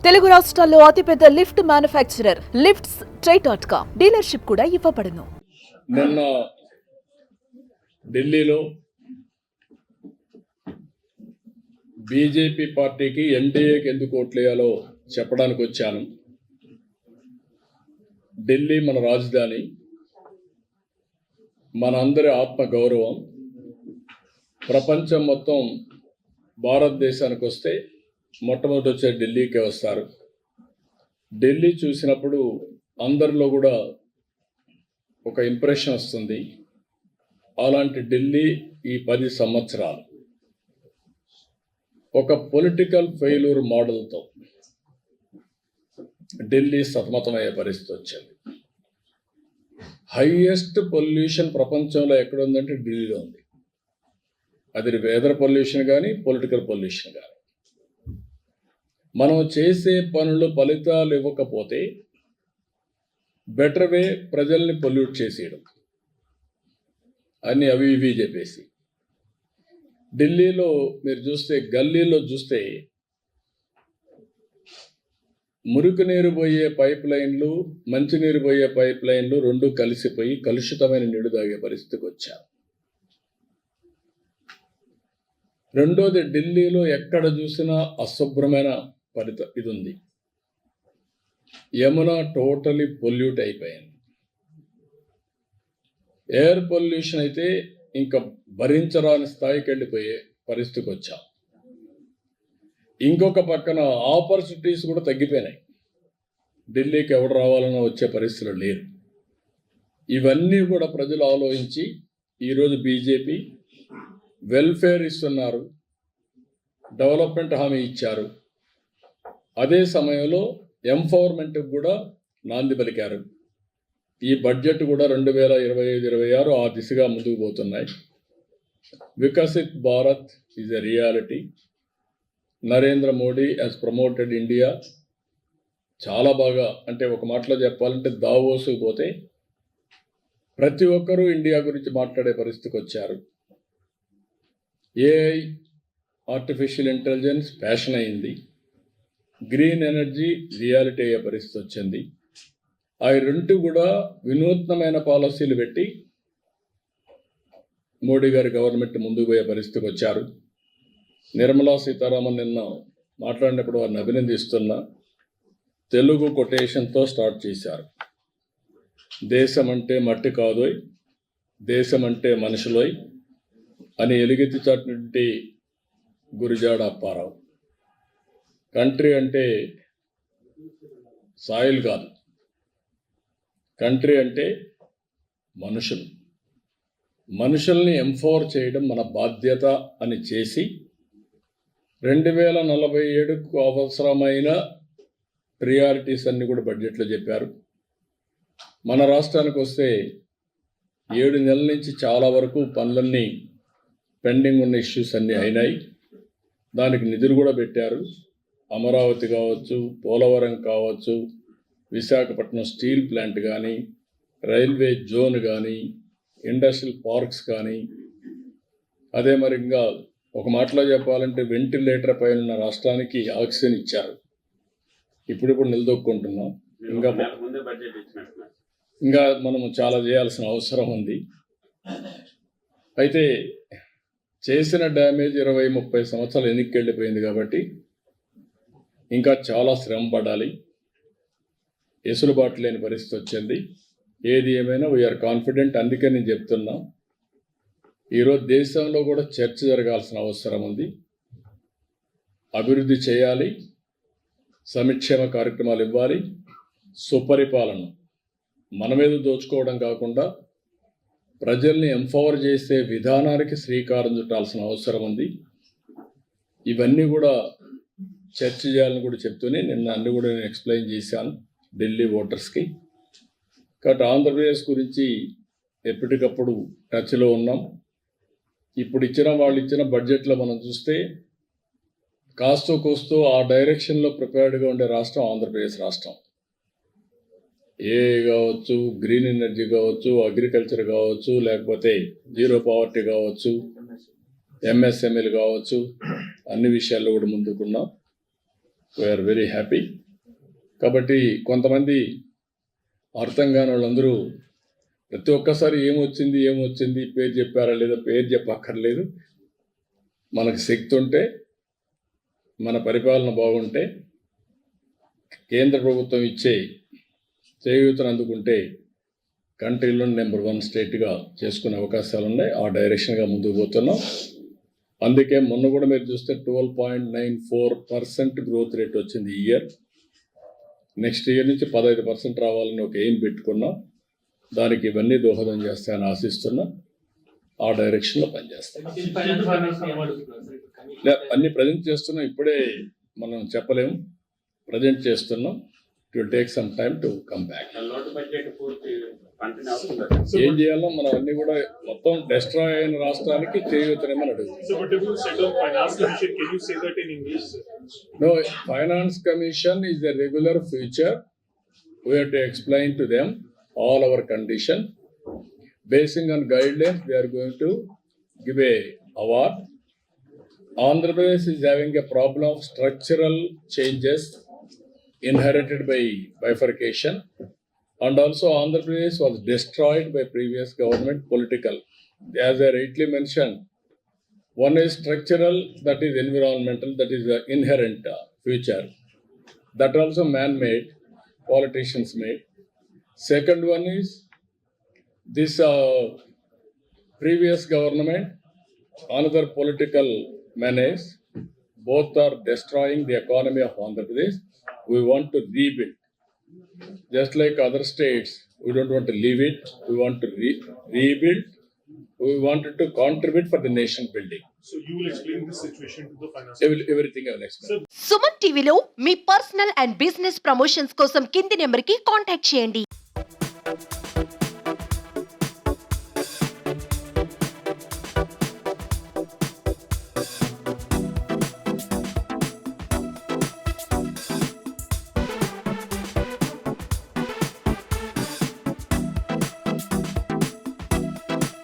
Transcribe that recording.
తెలుగు రాష్ట్రాల్లో అతిపెద్ద lift manufacturer lifts ట్రై.com dealership కూడా ఇవ్వబడును. నిన్న ఢిల్లీలో బీజేపీ పార్టీకి ఎన్డీఏకి ఎందుకు ఓట్లేయాలో చెప్పడానికి వచ్చాను. ఢిల్లీ మన రాజధాని, మనందరి ఆత్మ గౌరవం. ప్రపంచం మొత్తం భారతదేశానికి వస్తే మొట్టమొదటి వచ్చే ఢిల్లీకే వస్తారు. ఢిల్లీ చూసినప్పుడు అందరిలో కూడా ఒక ఇంప్రెషన్ వస్తుంది. అలాంటి ఢిల్లీ ఈ 10 సంవత్సరాలు ఒక పొలిటికల్ ఫెయిల్యూర్ మోడల్తో ఢిల్లీ సతమతమయ్యే పరిస్థితి వచ్చింది. హైయెస్ట్ పొల్యూషన్ ప్రపంచంలో ఎక్కడ ఉందంటే ఢిల్లీలో ఉంది. అది వెదర్ పొల్యూషన్ కానీ పొలిటికల్ పొల్యూషన్ కానీ. మనం చేసే పనులు ఫలితాలు ఇవ్వకపోతే బెటర్ వే ప్రజల్ని పొల్యూట్ చేసేయడం, అన్ని అవి ఇవి చెప్పేసి. ఢిల్లీలో మీరు చూస్తే, గల్లీలో చూస్తే మురికి నీరు పోయే పైప్ లైన్లు, మంచినీరు పోయే పైప్ లైన్లు రెండు కలిసిపోయి కలుషితమైన నీరు తాగే పరిస్థితికి వచ్చారు. రెండోది, ఢిల్లీలో ఎక్కడ చూసినా అశుభ్రమైన ఇది ఉంది. యమున టోటలీ పొల్యూట్ అయిపోయింది. ఎయిర్ పొల్యూషన్ అయితే ఇంకా భరించరాని స్థాయికి వెళ్ళిపోయే పరిస్థితికి వచ్చాం. ఇంకొక పక్కన ఆపర్చునిటీస్ కూడా తగ్గిపోయినాయి. ఢిల్లీకి ఎవడు రావాలన్నా వచ్చే పరిస్థితులు లేరు. ఇవన్నీ కూడా ప్రజలు ఆలోచించి ఈరోజు బీజేపీ వెల్ఫేర్ ఇస్తున్నారు, డెవలప్మెంట్ హామీ ఇచ్చారు. అదే సమయంలో ఎంపవర్మెంట్కి కూడా నాంది పలికారు. ఈ బడ్జెట్ కూడా 2025-26 ఆ దిశగా ముందుకు పోతున్నాయి. Viksit Bharat is a reality. Narendra Modi has promoted India. చాలా బాగా, అంటే ఒక మాటలో చెప్పాలంటే దావోసుకు పోతే ప్రతి ఒక్కరూ ఇండియా గురించి మాట్లాడే పరిస్థితికి వచ్చారు. ఏఐ, ఆర్టిఫిషియల్ ఇంటెలిజెన్స్ ఫ్యాషన్ అయింది. గ్రీన్ ఎనర్జీ రియాలిటీ అయ్యే పరిస్థితి వచ్చింది. ఆ రెండు కూడా వినూత్నమైన పాలసీలు పెట్టి మోడీ గారి గవర్నమెంట్ ముందుకు పోయే పరిస్థితికి వచ్చారు. నిర్మలా సీతారామన్ నిన్న మాట్లాడినప్పుడు వారిని అభినందిస్తున్న తెలుగు కొటేషన్తో స్టార్ట్ చేశారు. దేశం అంటే మట్టి కాదోయ్, దేశం అంటే మనుషులోయ్ అని ఎలుగెత్తి చాటినటువంటి గురిజాడ అప్పారావు. కంట్రీ అంటే సాయిల్ కాదు, కంట్రీ అంటే మనుషులు. మనుషుల్ని ఎంపవర్ చేయడం మన బాధ్యత అని చేసి 2047కు అవసరమైన ప్రియారిటీస్ అన్ని కూడా బడ్జెట్లో చెప్పారు. మన రాష్ట్రానికి వస్తే 7 నెలల నుంచి చాలా వరకు పనులన్నీ పెండింగ్ ఉన్న ఇష్యూస్ అన్నీ అయినాయి. దానికి నిధులు కూడా పెట్టారు. అమరావతి కావచ్చు, పోలవరం కావచ్చు, విశాఖపట్నం స్టీల్ ప్లాంట్ కానీ, రైల్వే జోన్ కానీ, ఇండస్ట్రియల్ పార్క్స్ కానీ. అదే మరి ఇంకా ఒక మాటలో చెప్పాలంటే వెంటిలేటర్ పైన ఉన్న రాష్ట్రానికి ఆక్సిజన్ ఇచ్చారు. ఇప్పుడు నిలదొక్కుంటున్నాం. ఇంకా మనము చాలా చేయాల్సిన అవసరం ఉంది. అయితే చేసిన డ్యామేజ్ 20-30 సంవత్సరాలు వెనక్కి వెళ్ళిపోయింది కాబట్టి ఇంకా చాలా శ్రమ పడాలి. ఎసులుబాటు లేని పరిస్థితి వచ్చింది. ఏది ఏమైనా వీఆర్ కాన్ఫిడెంట్. అందుకే నేను చెప్తున్నా, ఈరోజు దేశంలో కూడా చర్చ జరగాల్సిన అవసరం ఉంది. అభివృద్ధి చేయాలి, సంక్షేమ కార్యక్రమాలు ఇవ్వాలి, సుపరిపాలన మన మీద దోచుకోవడం కాకుండా ప్రజల్ని ఎంపవర్ చేసే విధానానికి శ్రీకారం చుట్టాల్సిన అవసరం ఉంది. ఇవన్నీ కూడా చర్చ చేయాలని కూడా చెప్తూనే నిన్న అన్ని కూడా నేను ఎక్స్ప్లెయిన్ చేశాను ఢిల్లీ ఓటర్స్కి. కాబట్టి ఆంధ్రప్రదేశ్ గురించి ఎప్పటికప్పుడు టచ్లో ఉన్నాం. ఇప్పుడు వాళ్ళు ఇచ్చిన బడ్జెట్లో మనం చూస్తే కాస్తో కోస్తో ఆ డైరెక్షన్లో ప్రిపేర్డ్గా ఉండే రాష్ట్రం ఆంధ్రప్రదేశ్ రాష్ట్రం. ఏఐ కావచ్చు, గ్రీన్ ఎనర్జీ కావచ్చు, అగ్రికల్చర్ కావచ్చు, లేకపోతే జీరో పావర్టీ కావచ్చు, ఎంఎస్ఎంఈలు కావచ్చు, అన్ని విషయాల్లో కూడా ముందుకున్నాం. We are very happy. కాబట్టి కొంతమంది అర్థం కాని వాళ్ళందరూ ప్రతి ఒక్కసారి ఏమొచ్చింది పేరు చెప్పారా లేదా, పేరు చెప్పక్కర్లేదు. మనకు శక్తి ఉంటే, మన పరిపాలన బాగుంటే, కేంద్ర ప్రభుత్వం ఇచ్చే చేయూతను అందుకుంటే కంట్రీలో నెంబర్ 1 స్టేట్గా చేసుకునే అవకాశాలు ఉన్నాయి. ఆ డైరెక్షన్గా ముందుకు పోతున్నాం. అందుకే మొన్న కూడా మీరు చూస్తే 12.94% గ్రోత్ రేట్ వచ్చింది ఈ ఇయర్. నెక్స్ట్ ఇయర్ నుంచి 15% రావాలని ఒక ఎయిమ్ పెట్టుకున్నాం. దానికి ఇవన్నీ దోహదం చేస్తాయని ఆశిస్తున్నాం. ఆ డైరెక్షన్లో పనిచేస్తాం. అన్ని ప్రజెంట్ చేస్తున్నాం. ఇప్పుడే మనం చెప్పలేము. ప్రజెంట్ చేస్తున్నాం. It will take some time to come back. ఏం చేయాలో మనం అన్ని కూడా మొత్తం డిస్ట్రాయ్ అయిన రాష్ట్రానికి చేయూతనేమని అడుగుతుంది. No, Finance Commission is a regular feature. We have to explain to them all our condition. Basing on guidelines, we are going to give a award. Andhra Pradesh is having a problem of structural changes inherited by bifurcation, and also Andhra Pradesh was destroyed by previous government political. As I rightly mentioned, one is structural, that is environmental, that is the inherent feature. That also man-made, politicians made. Second one is this previous government, another political menace. Both are destroying the economy of Andhra Pradesh. We want to rebuild. Just like other states, we don't want to leave it. We want to rebuild. We wanted to contribute for the nation building. So you will explain this situation to the finance. Everything I will explain. Suman టీవీలో మీ personal and business promotions కోసం కింది నెంబర్కి contact చేయండి.